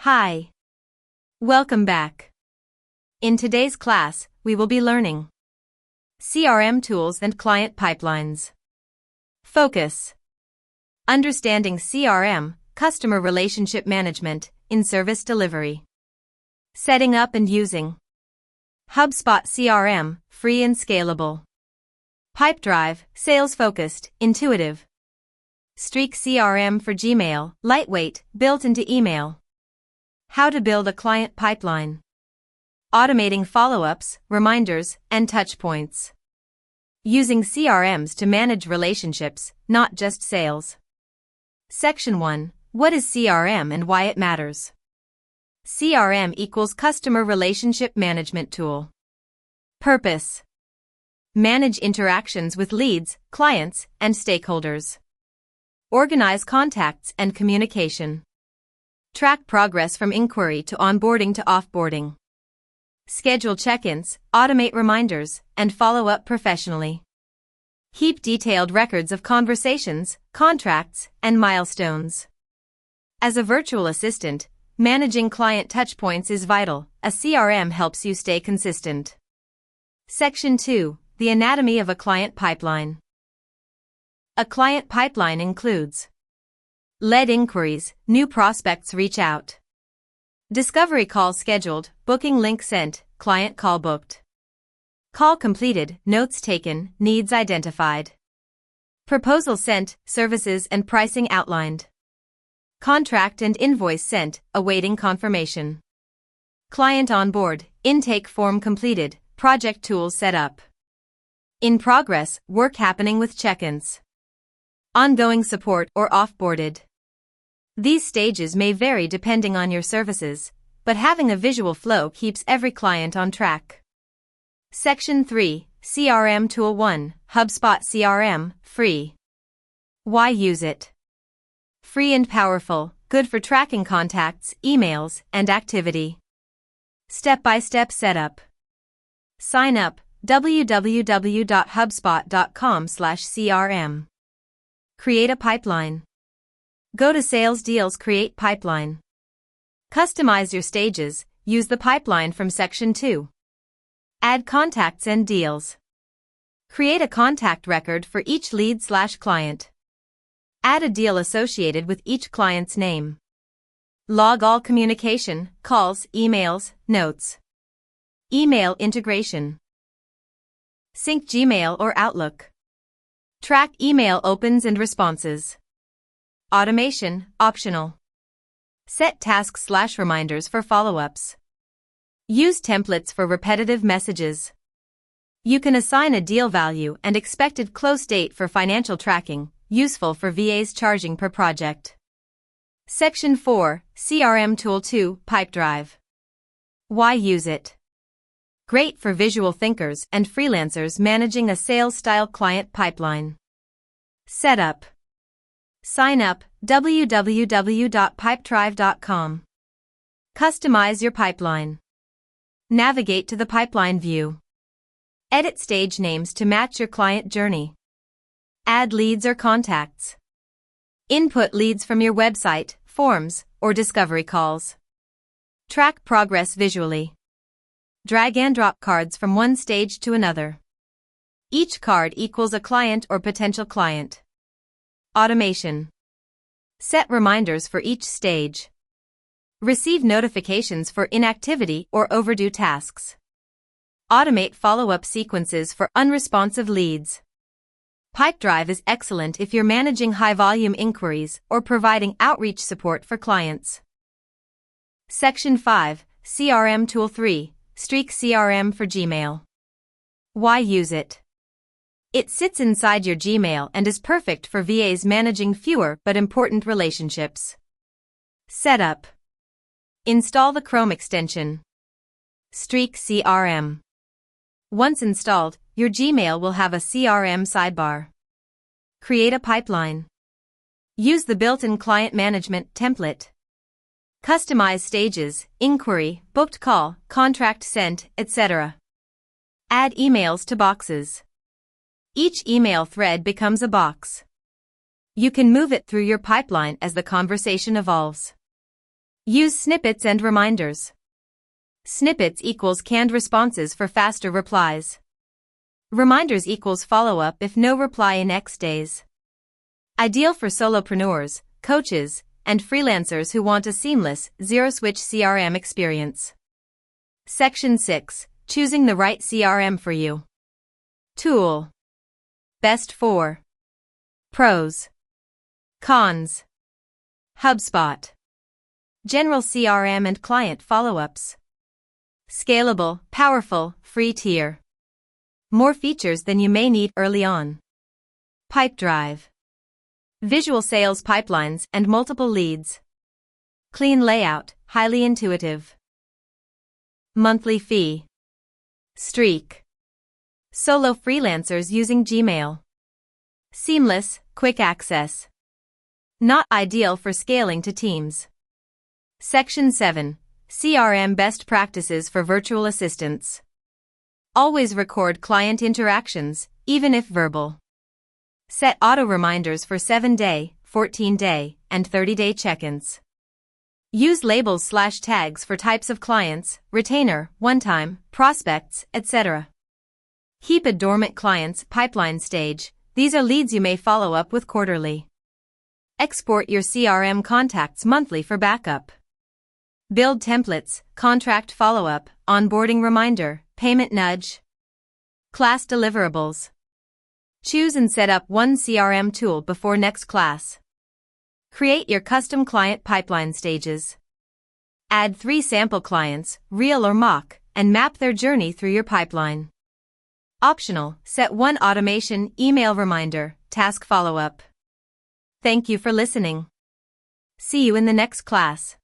Hi. Welcome back. In today's class, we will be learning CRM tools and client pipelines. Focus. Understanding CRM, customer relationship management, in service delivery. Setting up and using HubSpot CRM, free and scalable. Pipedrive, sales-focused, intuitive. Streak CRM for Gmail, lightweight, built into email. How to build a client pipeline. Automating follow-ups, reminders, and touchpoints. Using CRMs to manage relationships, not just sales. Section 1. What is CRM and why it matters? CRM equals Customer Relationship Management Tool. Purpose. Manage interactions with leads, clients, and stakeholders. Organize contacts and communication. Track progress from inquiry to onboarding to offboarding. Schedule check-ins, automate reminders, and follow up professionally. Keep detailed records of conversations, contracts, and milestones. As a virtual assistant, managing client touchpoints is vital. A CRM helps you stay consistent. Section 2. The anatomy of a client pipeline. A client pipeline includes lead inquiries, new prospects reach out. Discovery call scheduled, booking link sent, client call booked. Call completed, notes taken, needs identified. Proposal sent, services and pricing outlined. Contract and invoice sent, awaiting confirmation. Client on board, intake form completed, project tools set up. In progress, work happening with check-ins. Ongoing support or offboarded. These stages may vary depending on your services, but having a visual flow keeps every client on track. Section 3. CRM Tool 1. HubSpot CRM, free. Why use it? Free and powerful, good for tracking contacts, emails, and activity. Step-by-step setup. Sign up, www.hubspot.com/CRM. Create a pipeline. Go to Sales Deals Create Pipeline. Customize your stages, use the pipeline from Section 2. Add contacts and deals. Create a contact record for each lead/client. Add a deal associated with each client's name. Log all communication, calls, emails, notes. Email integration. Sync Gmail or Outlook. Track email opens and responses. Automation, optional. Set tasks/reminders for follow-ups. Use templates for repetitive messages. You can assign a deal value and expected close date for financial tracking, useful for VAs charging per project. Section 4. CRM Tool 2, Pipedrive. Why use it? Great for visual thinkers and freelancers managing a sales-style client pipeline. Setup. Sign up, www.pipedrive.com. Customize your pipeline. Navigate to the pipeline view. Edit stage names to match your client journey. Add leads or contacts. Input leads from your website, forms, or discovery calls. Track progress visually. Drag and drop cards from one stage to another. Each card equals a client or potential client. Automation. Set reminders for each stage. Receive notifications for inactivity or overdue tasks. Automate follow-up sequences for unresponsive leads. Pipedrive is excellent if you're managing high-volume inquiries or providing outreach support for clients. Section 5. CRM Tool 3. Streak CRM for Gmail. Why use it? It sits inside your Gmail and is perfect for VAs managing fewer but important relationships. Setup. Install the Chrome extension. Streak CRM. Once installed, your Gmail will have a CRM sidebar. Create a pipeline. Use the built-in client management template. Customize stages, inquiry, booked call, contract sent, etc. Add emails to boxes. Each email thread becomes a box. You can move it through your pipeline as the conversation evolves. Use snippets and reminders. Snippets equals canned responses for faster replies. Reminders equals follow-up if no reply in X days. Ideal for solopreneurs, coaches, and freelancers who want a seamless, zero-switch CRM experience. Section 6. Choosing the right CRM for you. Tool. Best for. Pros. Cons. HubSpot. General CRM and client follow-ups. Scalable, powerful, free tier. More features than you may need early on. Pipedrive. Visual sales pipelines and multiple leads. Clean layout, highly intuitive. Monthly fee. Streak. Solo freelancers using Gmail. Seamless, quick access. Not ideal for scaling to teams. Section 7. CRM best practices for virtual assistants. Always record client interactions, even if verbal. Set auto reminders for 7-day, 14-day, and 30-day check-ins. Use labels/tags for types of clients, retainer, one-time, prospects, etc. Keep a dormant client's pipeline stage. These are leads you may follow up with quarterly. Export your CRM contacts monthly for backup. Build templates, contract follow-up, onboarding reminder, payment nudge. Class deliverables. Choose and set up one CRM tool before next class. Create your custom client pipeline stages. Add 3 sample clients, real or mock, and map their journey through your pipeline. Optional, set one automation, email reminder, task follow-up. Thank you for listening. See you in the next class.